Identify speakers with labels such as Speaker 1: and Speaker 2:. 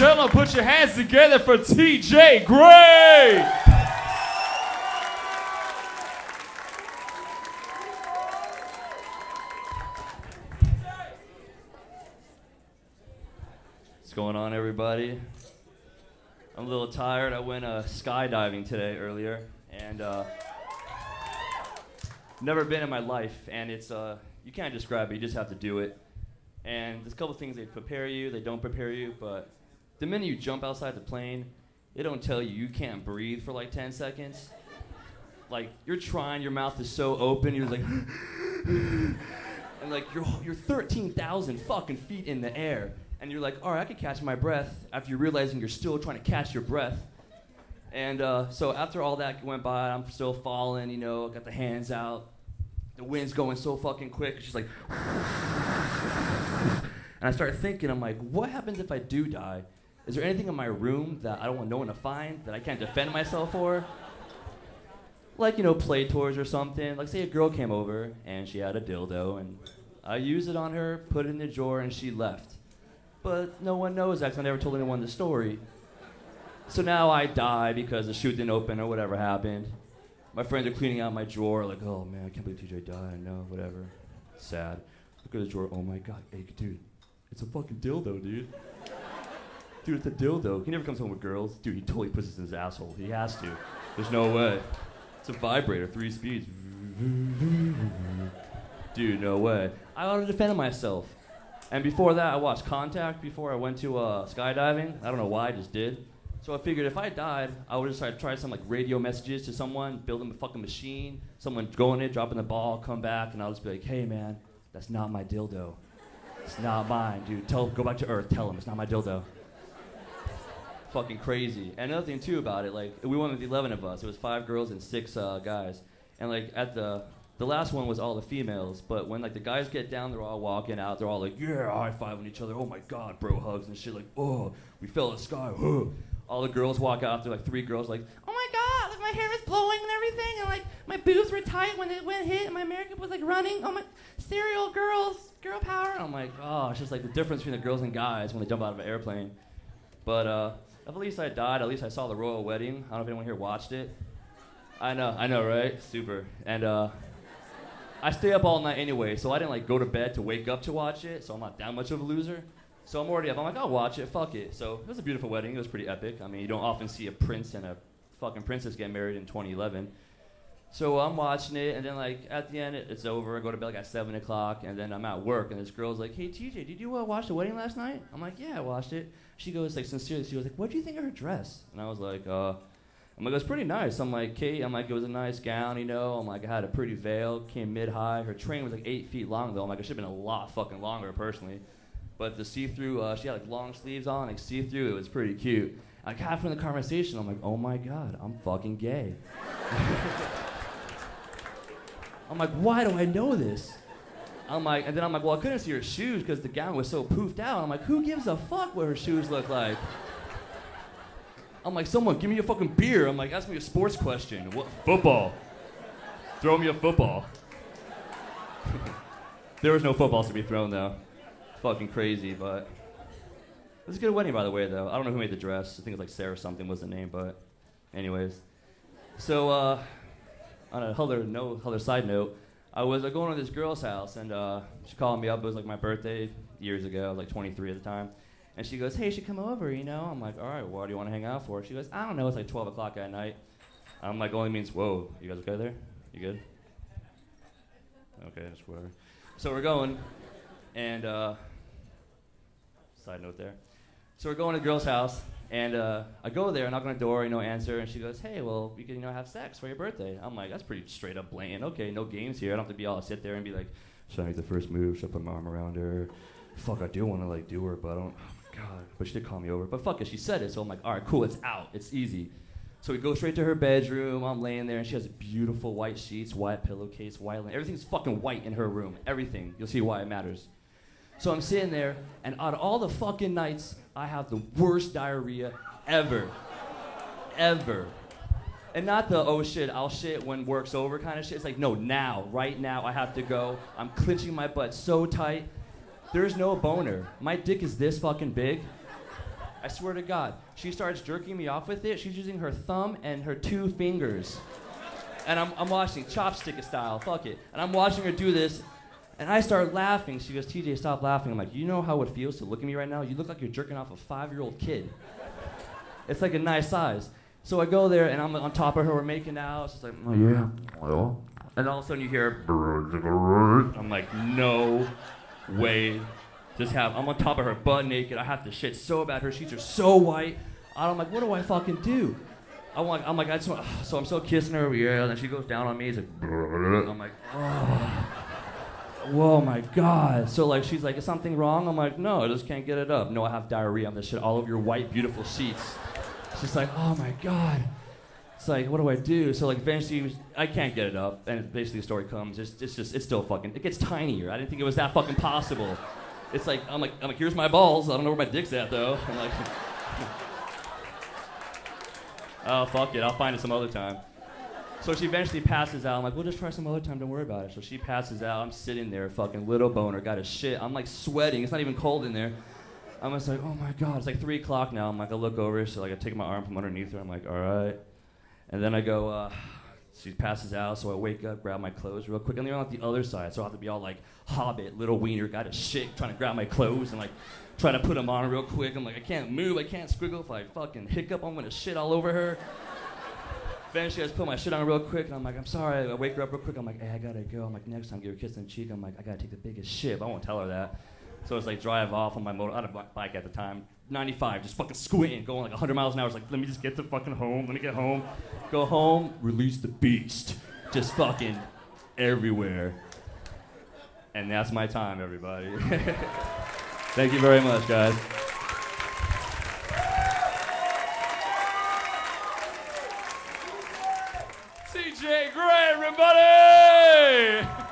Speaker 1: gentlemen, put your hands together for TJ Gray! What's going on, everybody? I'm a little tired. I went skydiving today earlier, and never been in my life, and it's you can't describe it, you just have to do it. And there's a couple things they prepare you, they don't prepare you, but the minute you jump outside the plane, they don't tell you you can't breathe for like 10 seconds. Like, you're trying, your mouth is so open, you're just like, and like, you're 13,000 fucking feet in the air, and you're like, all right, I can catch my breath, after you're realizing you're still trying to catch your breath. And so after all that went by, I'm still falling, you know, got the hands out, the wind's going so fucking quick, it's just like, and I started thinking, I'm like, what happens if I do die? Is there anything in my room that I don't want no one to find, that I can't defend myself for? Like, you know, play toys or something. Like, say a girl came over, and she had a dildo, and I used it on her, put it in the drawer, and she left. But no one knows that, 'cause I never told anyone the story. So now I die because the chute didn't open or whatever happened. My friends are cleaning out my drawer, like, oh man, I can't believe TJ died, no, whatever. Sad. Look at the drawer, oh my god, hey, dude, it's a fucking dildo, dude. Dude, it's a dildo. He never comes home with girls. Dude, he totally puts this in his asshole. He has to. There's no way. It's a vibrator, 3 speeds. Dude, no way. I ought to defend myself. And before that, I watched Contact before I went to skydiving. I don't know why, I just did. So I figured if I died, I would just try some like radio messages to someone, build them a fucking machine, someone go in it, dropping the ball, come back, and I'll just be like, hey man, that's not my dildo. It's not mine, dude. Go back to Earth, tell him it's not my dildo. Fucking crazy. And another thing too about it, like we went with 11 of us. It was 5 girls and 6 guys. And like at the last one was all the females, but when like the guys get down, they're all walking out, they're all like, yeah, high-fiving each other, oh my god, bro hugs and shit, like, oh, we fell in the sky, oh. All the girls walk out, after like 3 girls like, oh my god, like my hair is blowing and everything, and like my boobs were tight when it went hit, and my makeup was like running, oh my, cereal girls, girl power. And I'm like, oh, it's just like the difference between the girls and guys when they jump out of an airplane. But at least I died, at least I saw the royal wedding. I don't know if anyone here watched it. I know, right? Super. And I stay up all night anyway, so I didn't like go to bed to wake up to watch it, so I'm not that much of a loser. So I'm already up. I'm like, I'll watch it. Fuck it. So it was a beautiful wedding. It was pretty epic. I mean, you don't often see a prince and a fucking princess get married in 2011. So I'm watching it, and then like at the end, it's over. I go to bed like at 7 o'clock, and then I'm at work, and this girl's like, hey TJ, did you watch the wedding last night? I'm like, yeah, I watched it. She goes like, sincerely, she was like, what do you think of her dress? And I was like, I'm like, it was pretty nice. I'm like, Kate, I'm like, it was a nice gown, you know. I'm like, I had a pretty veil, came mid-high. Her train was like 8 feet long though. I'm like, it should have been a lot fucking longer personally. But the see-through, she had like long sleeves on, like see-through, it was pretty cute. Like halfway in the conversation, I'm like, oh my god, I'm fucking gay. I'm like, why do I know this? I'm like, and then I'm like, well, I couldn't see her shoes because the gown was so poofed out. I'm like, who gives a fuck what her shoes look like? I'm like, someone, give me a fucking beer. I'm like, ask me a sports question. What? Football. Throw me a football. There was no footballs to be thrown though. Fucking crazy, but it was a good wedding, by the way, though. I don't know who made the dress. I think it was like Sarah something was the name, but anyways. So on a other side note, I was going to this girl's house, and she called me up. It was like my birthday years ago. I was like 23 at the time. And she goes, hey, you should come over, you know? I'm like, all right, what do you want to hang out for? She goes, I don't know, it's like 12 o'clock at night. I'm like, only means, whoa, you guys okay there? You good? Okay, just whatever. So we're going, and side note there. So we're going to the girl's house, and I go there, knock on the door, answer, and she goes, hey, well, we can, have sex for your birthday. I'm like, that's pretty straight up blatant. Okay, no games here. I don't have to be all sit there and be like, should I make the first move? Should I put my arm around her? Fuck, I do want to like do her, but I don't, oh God. But she did call me over. But fuck it, she said it, so I'm like, all right, cool, it's out. It's easy. So we go straight to her bedroom. I'm laying there, and she has beautiful white sheets, white pillowcase, white linen. Everything's fucking white in her room. Everything. You'll see why it matters. So I'm sitting there, and out of all the fucking nights, I have the worst diarrhea ever. Ever. And not the, oh shit, I'll shit when work's over kind of shit. It's like, no, now, right now, I have to go. I'm clenching my butt so tight. There's no boner. My dick is this fucking big. I swear to God. She starts jerking me off with it. She's using her thumb and her 2 fingers. And I'm watching, chopstick style, fuck it. And I'm watching her do this, and I start laughing. She goes, TJ, stop laughing. I'm like, you know how it feels to look at me right now? You look like you're jerking off a 5-year-old kid. It's like a nice size. So I go there, and I'm on top of her, we're making out. She's like, oh yeah, well. And all of a sudden you hear, I'm like, no way. I'm on top of her, butt naked. I have to shit so bad. Her sheets are so white. I'm like, what do I fucking do? I'm like, I just want, so I'm still kissing her, yeah, and then she goes down on me. It's like, I'm like, oh, whoa, my God. So like, she's like, is something wrong? I'm like, no, I just can't get it up. No, I have diarrhea on this shit all over your white, beautiful sheets. She's like, oh my God. It's like, what do I do? So like, eventually, I can't get it up, and basically the story comes. It's still fucking. It gets tinier. I didn't think it was that fucking possible. It's like, I'm like, here's my balls. I don't know where my dick's at though. I'm like. Oh, fuck it, I'll find it some other time. So she eventually passes out. I'm like, we'll just try some other time, don't worry about it. So she passes out, I'm sitting there, fucking little boner, got a shit. I'm like sweating, it's not even cold in there. I'm just like, oh my God, it's like 3 o'clock now. I'm like, I look over, so like I take my arm from underneath her, I'm like, all right. And then I go, she passes out, so I wake up, grab my clothes real quick, and they're on the other side, so I have to be all like, Hobbit, little wiener, got a shit, trying to grab my clothes and like, try to put them on real quick. I'm like, I can't move, I can't squiggle. If I fucking hiccup, I'm gonna shit all over her. Eventually, I just put my shit on real quick, and I'm like, I'm sorry. I wake her up real quick. I'm like, hey, I gotta go. I'm like, next time, give her a kiss on the cheek. I'm like, I gotta take the biggest shit, but I won't tell her that. So it's like drive off on my motor. I had a bike at the time, 95, just fucking squinting, going like 100 miles an hour. It's like, let me just get to fucking home. Let me get home. Go home, release the beast. Just fucking everywhere. And that's my time, everybody. Thank you very much, guys.
Speaker 2: CJ, great, everybody!